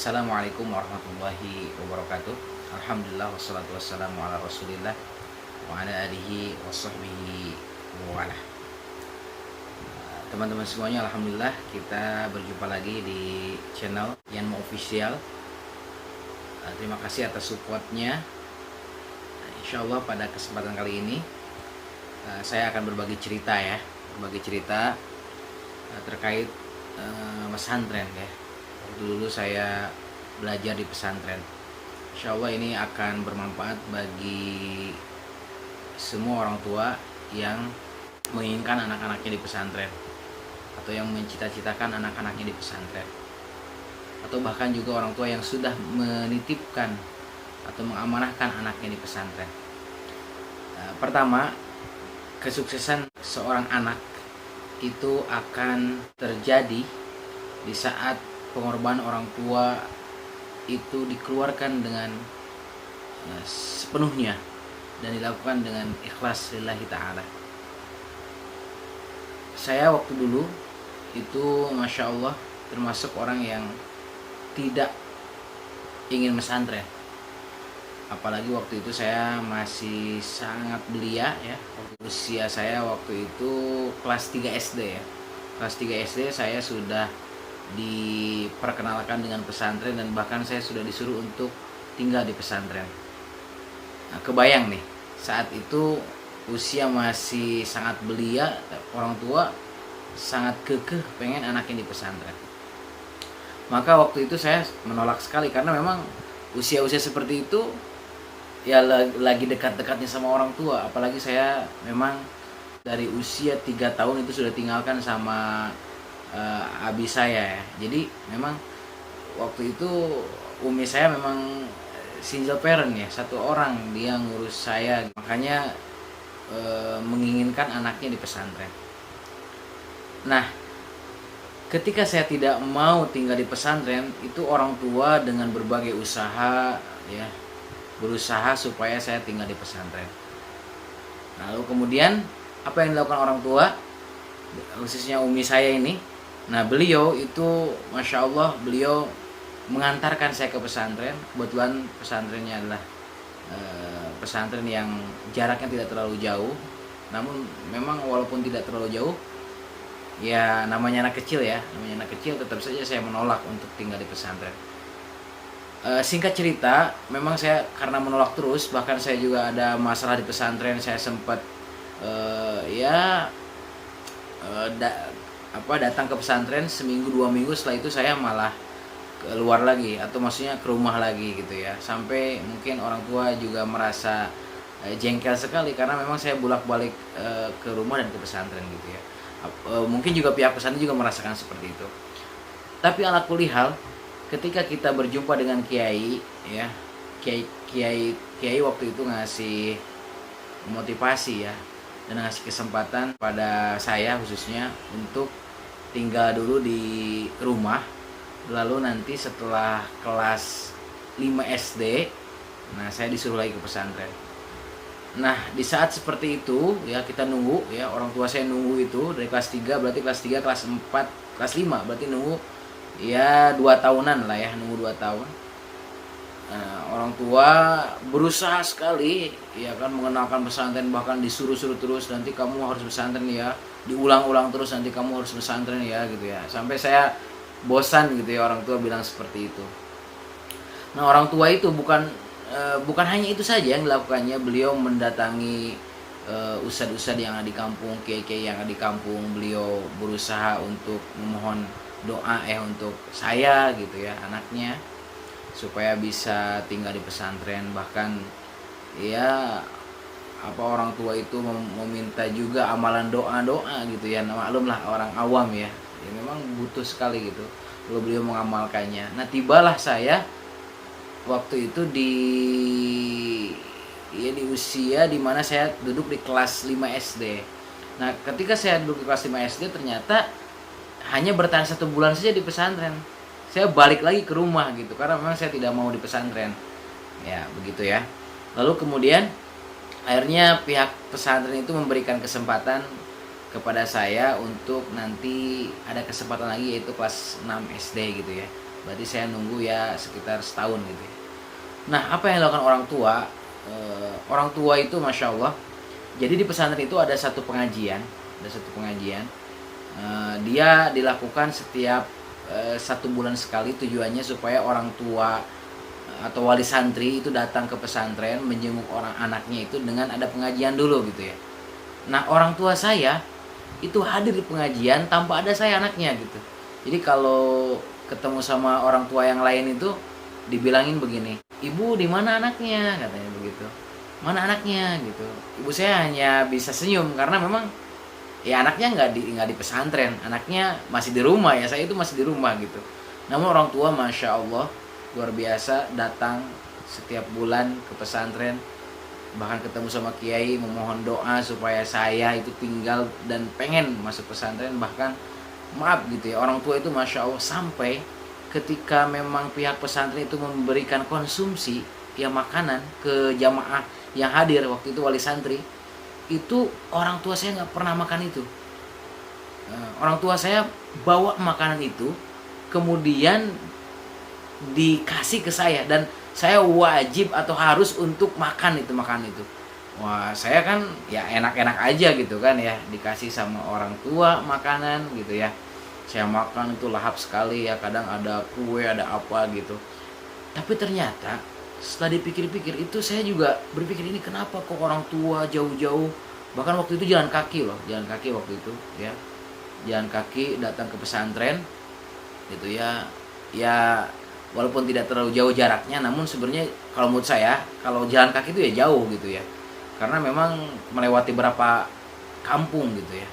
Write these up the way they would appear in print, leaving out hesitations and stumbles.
Assalamualaikum warahmatullahi wabarakatuh. Alhamdulillah wassalatu wassalamu ala Rasulillah wa ala alihi wa sahbihi wa wala. Teman-teman semuanya, alhamdulillah kita berjumpa lagi di channel Yanmo Official. Terima kasih atas supportnya. Insyaallah pada kesempatan kali ini saya akan berbagi cerita terkait pesantren ya. Dulu saya belajar di pesantren. Insya Allah ini akan bermanfaat bagi semua orang tua yang menginginkan anak-anaknya di pesantren, atau yang mencita-citakan anak-anaknya di pesantren, atau bahkan juga orang tua yang sudah menitipkan atau mengamanahkan anaknya di pesantren. Pertama, kesuksesan seorang anak itu akan terjadi di saat pengorbanan orang tua itu dikeluarkan dengan sepenuhnya dan dilakukan dengan ikhlas lillahi ta'ala. Saya waktu dulu itu Masya Allah termasuk orang yang tidak ingin pesantren, apalagi waktu itu saya masih sangat belia ya. Usia saya waktu itu kelas 3 SD ya. Kelas 3 SD saya sudah diperkenalkan dengan pesantren, dan bahkan saya sudah disuruh untuk tinggal di pesantren. Kebayang nih, saat itu usia masih sangat belia, orang tua sangat kekeh pengen anaknya di pesantren. Maka waktu itu saya menolak sekali, karena memang usia-usia seperti itu ya lagi dekat-dekatnya sama orang tua. Apalagi saya memang dari usia 3 tahun itu sudah tinggalkan sama abi saya ya. Jadi memang waktu itu umi saya memang single parent ya, satu orang dia ngurus saya, makanya menginginkan anaknya di pesantren. Nah, ketika saya tidak mau tinggal di pesantren, itu orang tua dengan berbagai usaha ya berusaha supaya saya tinggal di pesantren. Lalu kemudian apa yang dilakukan orang tua, khususnya umi saya ini? Nah, beliau itu Masya Allah, beliau mengantarkan saya ke pesantren. Kebetulan pesantrennya adalah pesantren yang jaraknya tidak terlalu jauh. Namun memang walaupun tidak terlalu jauh, ya namanya anak kecil ya, tetap saja saya menolak untuk tinggal di pesantren. Singkat cerita, memang saya karena menolak terus, bahkan saya juga ada masalah di pesantren. Saya sempat datang ke pesantren seminggu 2 minggu, setelah itu saya malah keluar lagi, atau maksudnya ke rumah lagi gitu ya. Sampai mungkin orang tua juga merasa jengkel sekali, karena memang saya bolak-balik ke rumah dan ke pesantren gitu ya. Mungkin juga pihak pesantren juga merasakan seperti itu. Tapi ala kulli hal, ketika kita berjumpa dengan kiai ya, kiai waktu itu ngasih motivasi ya, dan ngasih kesempatan pada saya khususnya untuk tinggal dulu di rumah, lalu nanti setelah kelas 5 SD nah saya disuruh lagi ke pesantren. Nah, di saat seperti itu ya, kita nunggu ya, orang tua saya nunggu itu dari kelas 3, berarti kelas 3, kelas 4, kelas 5, berarti nunggu ya 2 tahunan lah ya, nunggu 2 tahun. Orang tua berusaha sekali ya kan mengenalkan pesantren, bahkan disuruh-suruh terus, nanti kamu harus pesantren ya, diulang-ulang terus, nanti kamu harus pesantren ya gitu ya, sampai saya bosan gitu ya orang tua bilang seperti itu. Nah, orang tua itu bukan hanya itu saja yang dilakukannya, beliau mendatangi ustad-ustad yang ada di kampung, kiai-kiai yang ada di kampung, beliau berusaha untuk memohon doa untuk saya gitu ya, anaknya, supaya bisa tinggal di pesantren. Bahkan ya orang tua itu meminta juga amalan doa gitu ya. Maklum lah orang awam ya memang butuh sekali gitu, lalu beliau mengamalkannya. Nah, tibalah saya waktu itu di usia dimana saya duduk di kelas 5 SD. Nah, ketika saya duduk di kelas 5 SD, ternyata hanya bertahan 1 bulan saja di pesantren, saya balik lagi ke rumah gitu, karena memang saya tidak mau di pesantren ya, begitu ya. Lalu kemudian akhirnya pihak pesantren itu memberikan kesempatan kepada saya untuk nanti ada kesempatan lagi, yaitu kelas 6 SD gitu ya. Berarti saya nunggu ya sekitar setahun gitu ya. Nah, apa yang dilakukan orang tua? Orang tua itu masya Allah. Jadi di pesantren itu ada satu pengajian, dia dilakukan setiap 1 bulan sekali. Tujuannya supaya orang tua atau wali santri itu datang ke pesantren menjenguk orang anaknya itu dengan ada pengajian dulu gitu ya. Nah, orang tua saya itu hadir di pengajian tanpa ada saya anaknya gitu. Jadi kalau ketemu sama orang tua yang lain itu dibilangin begini, "Ibu, di mana anaknya?" katanya begitu. "Mana anaknya?" gitu. Ibu saya hanya bisa senyum karena memang ya anaknya nggak di pesantren, anaknya masih di rumah ya, saya itu masih di rumah gitu. Namun orang tua masya Allah luar biasa, datang setiap bulan ke pesantren, bahkan ketemu sama kiai memohon doa supaya saya itu tinggal dan pengen masuk pesantren. Bahkan maaf gitu ya, orang tua itu masya Allah sampai ketika memang pihak pesantren itu memberikan konsumsi ya makanan ke jamaah yang hadir waktu itu wali santri, itu orang tua saya nggak pernah makan itu. Orang tua saya bawa makanan itu kemudian dikasih ke saya dan saya wajib atau harus untuk makan itu. Wah, saya kan ya enak-enak aja gitu kan ya, dikasih sama orang tua makanan gitu ya. Saya makan itu lahap sekali ya, kadang ada kue, ada apa gitu. Tapi ternyata setelah dipikir-pikir itu saya juga berpikir, ini kenapa kok orang tua jauh-jauh, bahkan waktu itu jalan kaki loh, jalan kaki waktu itu ya. Jalan kaki datang ke pesantren gitu ya. Ya walaupun tidak terlalu jauh jaraknya, namun sebenarnya kalau menurut saya kalau jalan kaki itu ya jauh gitu ya, karena memang melewati beberapa kampung gitu ya.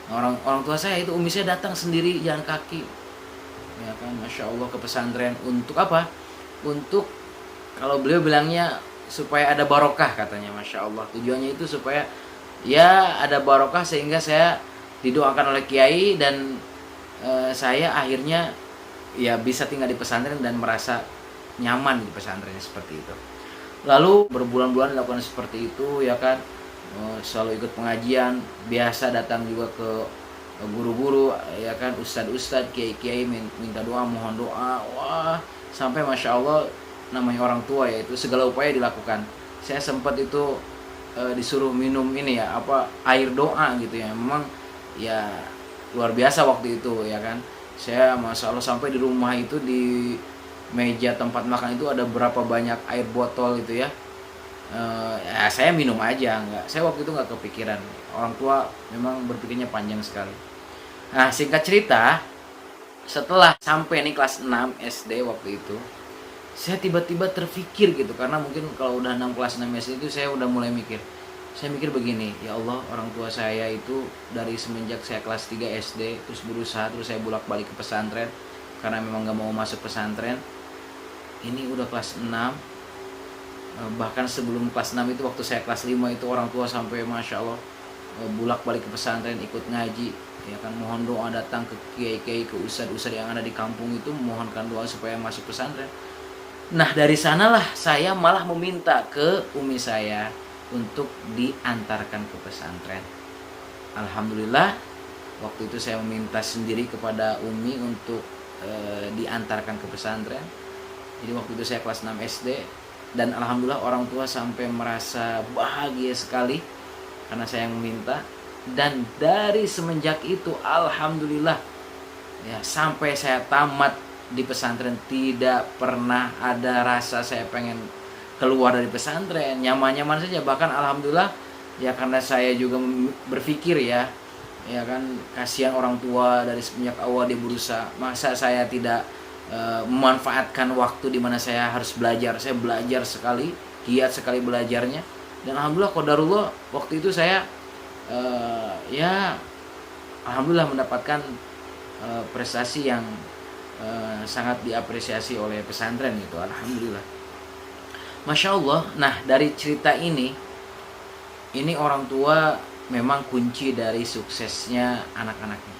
Nah, orang tua saya itu umi saya datang sendiri jalan kaki ya kan, masya Allah, ke pesantren untuk apa? Untuk, kalau beliau bilangnya, supaya ada barokah katanya, masya Allah. Tujuannya itu supaya ya ada barokah sehingga saya didoakan oleh kiai dan saya akhirnya ya bisa tinggal di pesantren dan merasa nyaman di pesantren seperti itu. Lalu berbulan-bulan dilakukan seperti itu ya kan, selalu ikut pengajian, biasa datang juga ke guru-guru ya kan, ustadz-ustadz, kiai-kiai, minta doa, mohon doa. Wah, sampai masya Allah, namanya orang tua ya itu segala upaya dilakukan. Saya sempat itu disuruh minum ini ya apa, air doa gitu ya, memang ya luar biasa waktu itu ya kan. Saya masya Allah sampai di rumah itu di meja tempat makan itu ada berapa banyak air botol itu ya. Ya saya minum aja, nggak, saya waktu itu nggak kepikiran. Orang tua memang berpikirnya panjang sekali. Nah, singkat cerita, setelah sampai nih kelas 6 SD waktu itu, saya tiba-tiba terfikir gitu, karena mungkin kalau udah 6 kelas 6 SD itu saya udah mulai mikir. Saya mikir begini, ya Allah, orang tua saya itu dari semenjak saya kelas 3 SD terus berusaha, terus saya bolak-balik ke pesantren karena memang gak mau masuk pesantren. Ini udah kelas 6, bahkan sebelum kelas 6 itu waktu saya kelas 5 itu orang tua sampai masya Allah bolak-balik ke pesantren ikut ngaji ya kan, mohon doa, datang ke kiai-kiai, ke ustadz-ustadz yang ada di kampung itu memohonkan doa supaya masuk pesantren. Nah, dari sanalah saya malah meminta ke umi saya untuk diantarkan ke pesantren. Alhamdulillah waktu itu saya meminta sendiri kepada umi untuk diantarkan ke pesantren. Jadi waktu itu saya kelas 6 SD dan alhamdulillah orang tua sampai merasa bahagia sekali karena saya yang meminta. Dan dari semenjak itu alhamdulillah ya, sampai saya tamat di pesantren tidak pernah ada rasa saya pengen keluar dari pesantren, nyaman-nyaman saja. Bahkan alhamdulillah ya, karena saya juga berpikir ya kan, kasihan orang tua dari semenjak awal dia berusaha, masa saya tidak memanfaatkan waktu di mana saya harus belajar. Saya belajar sekali, giat sekali belajarnya, dan alhamdulillah qadarullah waktu itu saya ya alhamdulillah mendapatkan prestasi yang sangat diapresiasi oleh pesantren itu, alhamdulillah. Masya Allah. Nah, dari cerita ini orang tua memang kunci dari suksesnya anak-anaknya.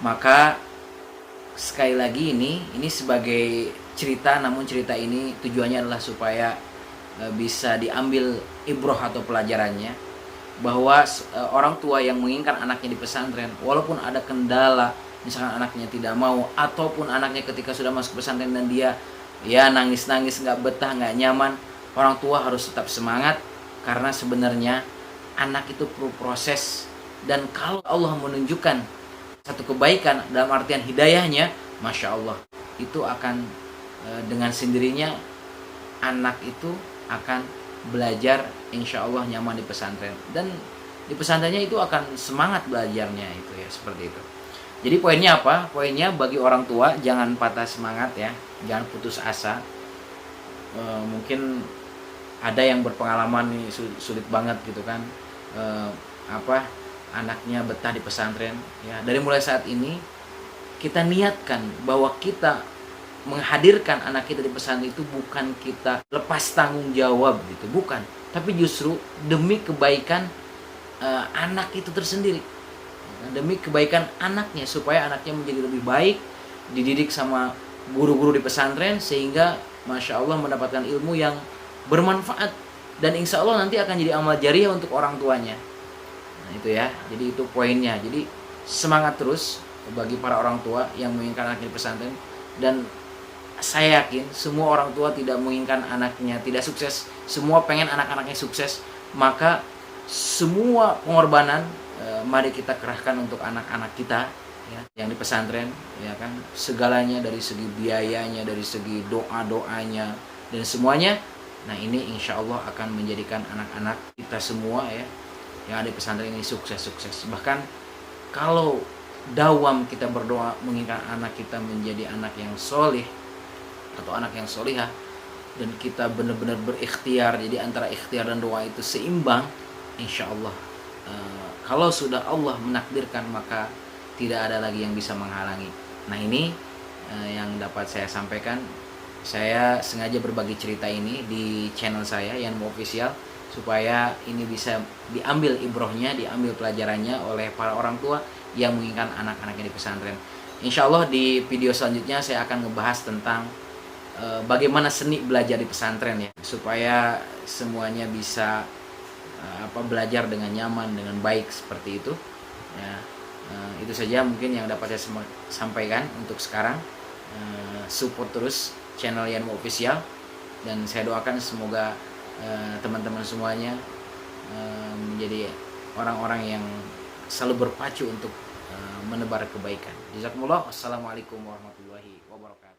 Maka sekali lagi ini sebagai cerita, namun cerita ini tujuannya adalah supaya bisa diambil ibrah atau pelajarannya, bahwa orang tua yang menginginkan anaknya di pesantren walaupun ada kendala, misalkan anaknya tidak mau, ataupun anaknya ketika sudah masuk pesantren dan dia ya nangis-nangis, nggak betah, nggak nyaman, orang tua harus tetap semangat, karena sebenarnya anak itu perlu proses. Dan kalau Allah menunjukkan satu kebaikan dalam artian hidayahnya, Masya Allah, itu akan dengan sendirinya anak itu akan belajar insya Allah nyaman di pesantren, dan di pesantrennya itu akan semangat belajarnya itu ya, seperti itu. Jadi poinnya apa? Poinnya bagi orang tua jangan patah semangat ya, jangan putus asa. Mungkin ada yang berpengalaman nih sulit banget gitu kan, apa anaknya betah di pesantren ya. Dari mulai saat ini kita niatkan bahwa kita menghadirkan anak kita di pesantren itu bukan kita lepas tanggung jawab gitu, bukan, tapi justru demi kebaikan anak itu tersendiri, demi kebaikan anaknya, supaya anaknya menjadi lebih baik, dididik sama guru-guru di pesantren, sehingga Masya Allah mendapatkan ilmu yang bermanfaat, dan insya Allah nanti akan jadi amal jariah untuk orang tuanya. Nah itu ya, jadi itu poinnya. Jadi semangat terus bagi para orang tua yang menginginkan anaknya di pesantren, dan saya yakin semua orang tua tidak menginginkan anaknya tidak sukses, semua pengen anak-anaknya sukses. Maka semua pengorbanan mari kita kerahkan untuk anak-anak kita ya, yang di pesantren ya kan, segalanya, dari segi biayanya, dari segi doa-doanya dan semuanya. Nah ini insya Allah akan menjadikan anak-anak kita semua ya yang ada di pesantren ini sukses-sukses. Bahkan kalau dawam kita berdoa menginginkan anak kita menjadi anak yang soleh atau anak yang solihah, dan kita benar-benar berikhtiar, jadi antara ikhtiar dan doa itu seimbang, insya Allah kalau sudah Allah menakdirkan maka tidak ada lagi yang bisa menghalangi. Nah ini yang dapat saya sampaikan. Saya sengaja berbagi cerita ini di channel saya Yanmu Official, supaya ini bisa diambil ibrohnya, diambil pelajarannya oleh para orang tua yang menginginkan anak-anaknya di pesantren. Insya Allah di video selanjutnya saya akan ngebahas tentang bagaimana seni belajar di pesantren ya, supaya semuanya bisa belajar dengan nyaman, dengan baik, seperti itu ya. Itu saja mungkin yang dapat saya sampaikan untuk sekarang. Support terus channel Yanmu Official, dan saya doakan semoga teman-teman semuanya menjadi orang-orang yang selalu berpacu untuk menebar kebaikan. Jazakumullah. Wassalamualaikum warahmatullahi wabarakatuh.